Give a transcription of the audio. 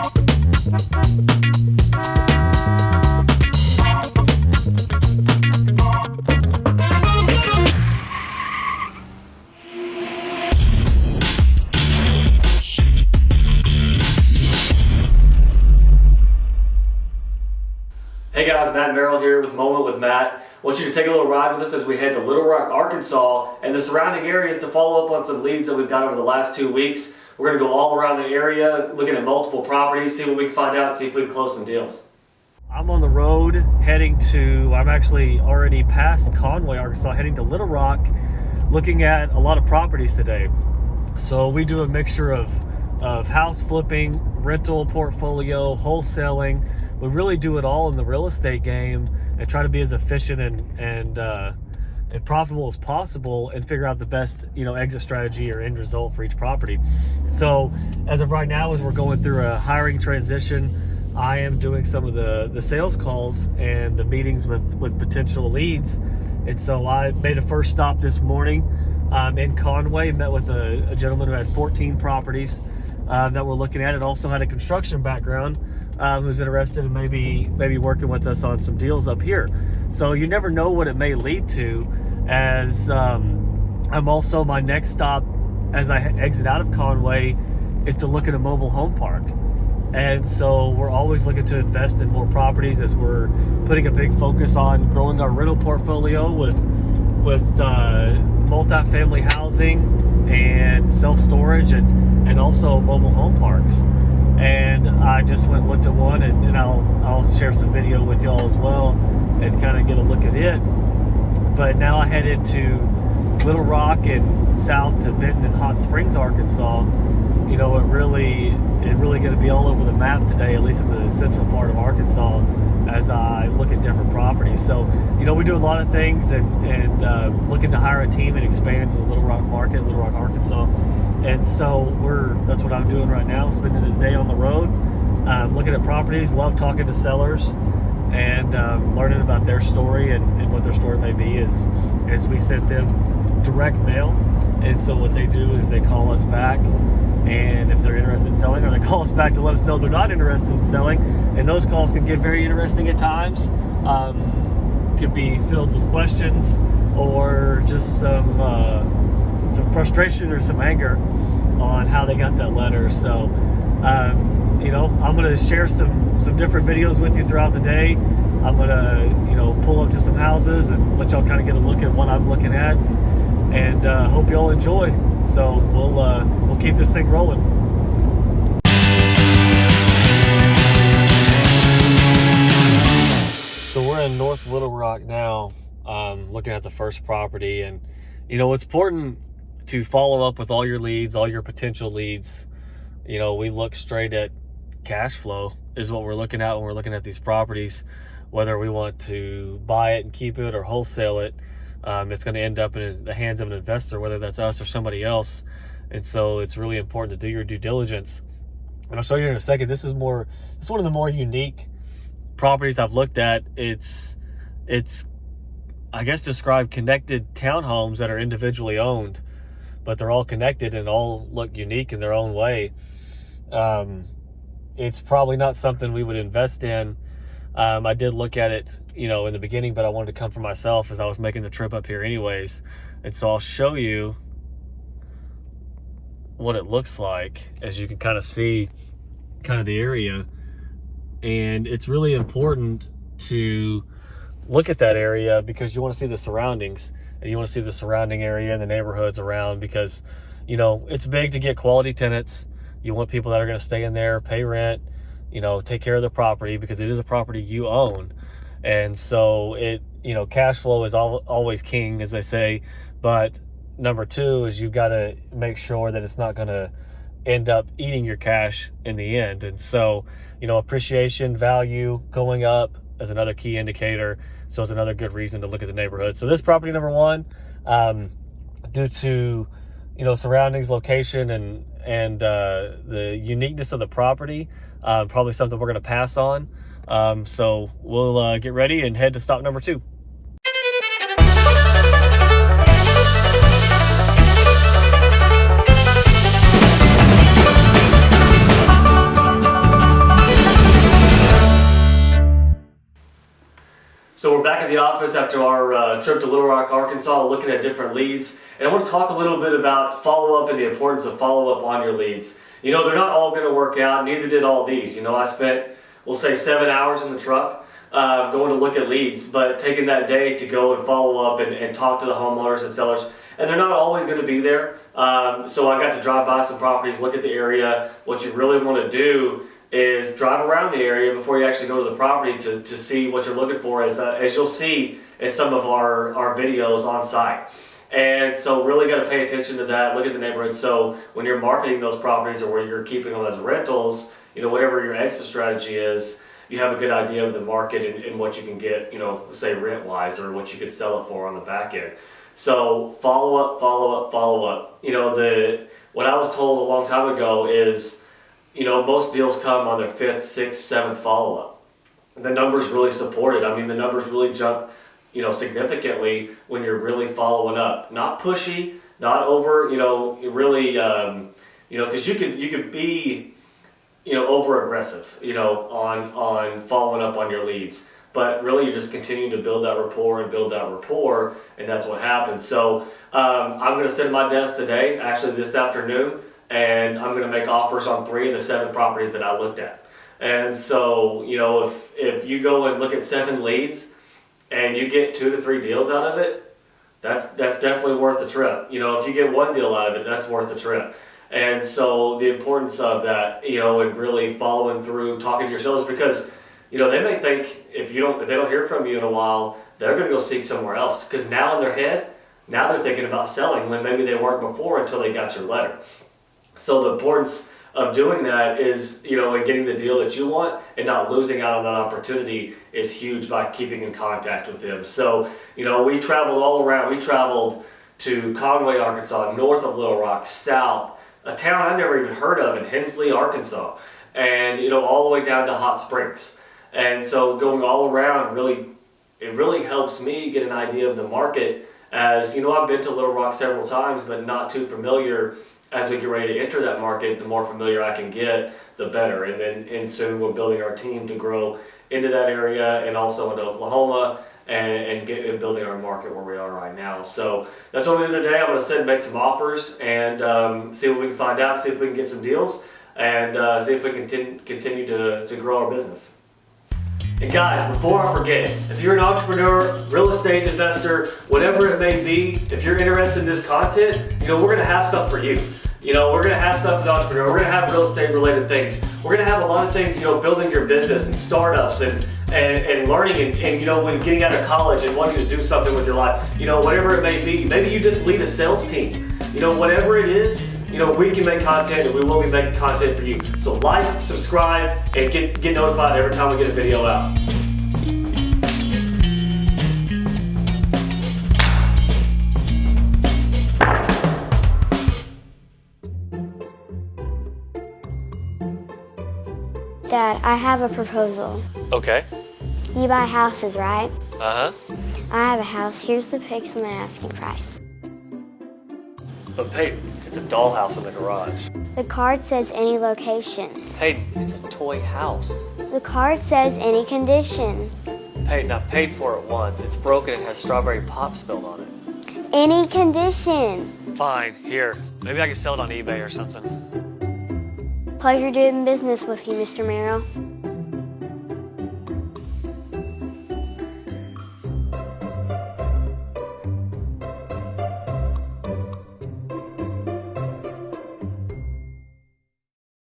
Hey guys, Merrill here with Moment with Matt. I want you to take a little ride with us as we head to Little Rock, Arkansas and the surrounding areas to follow up on some leads that we've got over the last 2 weeks. We're going to go all around the area, looking at multiple properties, see what we can find out, and see if we can close some deals. I'm on the road heading to, I'm actually already past Conway, Arkansas, heading to Little Rock, looking at a lot of properties today. So we do a mixture of house flipping, rental portfolio, wholesaling. We really do it all in the real estate game and try to be as efficient and profitable as possible and figure out the best, exit strategy or end result for each property. So as of right now, as we're going through a hiring transition, I am doing some of the sales calls and the meetings with potential leads. And so I made a first stop this morning in Conway, met with a gentleman who had 14 properties that we're looking at. It also had a construction background. Who's interested in maybe working with us on some deals up here. So you never know what it may lead to. As I'm also, my next stop as I exit out of Conway is to look at a mobile home park. And so we're always looking to invest in more properties as we're putting a big focus on growing our rental portfolio with multifamily housing and self-storage and also mobile home parks. And I just went and looked at one, and I'll share some video with y'all as well and kind of get a look at it. But now I head into Little Rock and south to Benton and Hot Springs, Arkansas. It really going to be all over the map today, at least in the central part of Arkansas, as I look at different properties. So, we do a lot of things and looking to hire a team and expand the Little Rock market, Little Rock, Arkansas. And so that's what I'm doing right now, spending the day on the road, looking at properties, love talking to sellers and learning about their story and what their story may be as we send them direct mail. And so what they do is they call us back, and if they're interested in selling, or they call us back to let us know they're not interested in selling. And those calls can get very interesting at times. Could be filled with questions or just some frustration or some anger on how they got that letter. So I'm going to share some different videos with you throughout the day. I'm going to pull up to some houses and let y'all kind of get a look at what I'm looking at, and hope y'all enjoy. So we'll keep this thing rolling. So we're in North Little Rock now, looking at the first property, and it's important to follow up with all your leads, all your potential leads. We look straight at cash flow is what we're looking at when we're looking at these properties, whether we want to buy it and keep it or wholesale it. It's going to end up in the hands of an investor, whether that's us or somebody else. And so it's really important to do your due diligence. And I'll show you in a second. This is one of the more unique properties I've looked at. It's I guess described connected townhomes that are individually owned, but they're all connected and all look unique in their own way. It's probably not something we would invest in. I did look at it, in the beginning, but I wanted to come for myself as I was making the trip up here anyways. And so I'll show you what it looks like, as you can kind of see kind of the area. And it's really important to look at that area because you want to see the surroundings, and you want to see the surrounding area and the neighborhoods around, because it's big to get quality tenants. You want people that are going to stay in there, pay rent, take care of the property, because it is a property you own. And so cash flow is always king, as they say. But number two is you've got to make sure that it's not going to end up eating your cash in the end. And so, appreciation, value going up is another key indicator. So it's another good reason to look at the neighborhood. So this property number one, due to, surroundings, location, and the uniqueness of the property, probably something we're going to pass on. So we'll get ready and head to stop number two. back in the office after our trip to Little Rock, Arkansas, looking at different leads. And I want to talk a little bit about follow-up and the importance of follow-up on your leads. You know, they're not all going to work out, neither did all these. You know, I spent, we'll say 7 hours in the truck going to look at leads, but taking that day to go and follow up and talk to the homeowners and sellers. And they're not always going to be there. So I got to drive by some properties, look at the area. What you really want to do is drive around the area before you actually go to the property to see what you're looking for, as you'll see in some of our videos on site. And so really got to pay attention to that, look at the neighborhood. So when you're marketing those properties or where you're keeping them as rentals, you know, whatever your exit strategy is, you have a good idea of the market and what you can get, you know, say rent-wise, or what you could sell it for on the back end. So follow up, follow up, follow up. You know, what I was told a long time ago is, you know, most deals come on their 5th, 6th, 7th follow-up. The numbers really support it. I mean, the numbers really jump, you know, significantly when you're really following up. Not pushy, not over, you know, really, you know, because you could be, you know, over aggressive, you know, on following up on your leads. But really, you're just continuing to build that rapport, and that's what happens. So I'm going to sit at my desk today, actually this afternoon, and I'm going to make offers on 3 of the 7 properties that I looked at. And so, you know, if you go and look at 7 leads and you get 2 to 3 deals out of it, that's definitely worth the trip. You know, if you get 1 deal out of it, that's worth the trip. And so the importance of that, you know, and really following through, talking to your sellers, because, you know, they may think if they don't hear from you in a while, they're going to go seek somewhere else. Because now in their head, now they're thinking about selling when maybe they weren't before until they got your letter. So the importance of doing that is, you know, and getting the deal that you want and not losing out on that opportunity is huge by keeping in contact with them. So, you know, we traveled all around. We traveled to Conway, Arkansas, north of Little Rock, south, a town I never even heard of in Hensley, Arkansas, and, you know, all the way down to Hot Springs. And so going all around it really helps me get an idea of the market, as, you know, I've been to Little Rock several times, but not too familiar. As we get ready to enter that market, the more familiar I can get, the better. And soon we're building our team to grow into that area and also into Oklahoma and building our market where we are right now. So that's what we're doing today. I'm going to sit and make some offers and see what we can find out, see if we can get some deals, and see if we can continue to grow our business. And guys, before I forget, if you're an entrepreneur, real estate investor, whatever it may be, if you're interested in this content, you know, we're going to have stuff for you. You know, we're going to have stuff with entrepreneur. We're going to have real estate related things. We're going to have a lot of things, you know, building your business and startups and learning and, you know, when getting out of college and wanting to do something with your life, you know, whatever it may be. Maybe you just lead a sales team. You know, whatever it is, you know, we can make content and we will be making content for you. So like, subscribe, and get notified every time we get a video out. Dad, I have a proposal. Okay. You buy houses, right? Uh-huh. I have a house. Here's the pics and my asking price. But Peyton, it's a dollhouse in the garage. The card says any location. Peyton, it's a toy house. The card says any condition. Peyton, I've paid for it once. It's broken and has strawberry pop spilled on it. Any condition. Fine, here. Maybe I can sell it on eBay or something. Pleasure doing business with you, Mr. Merrill.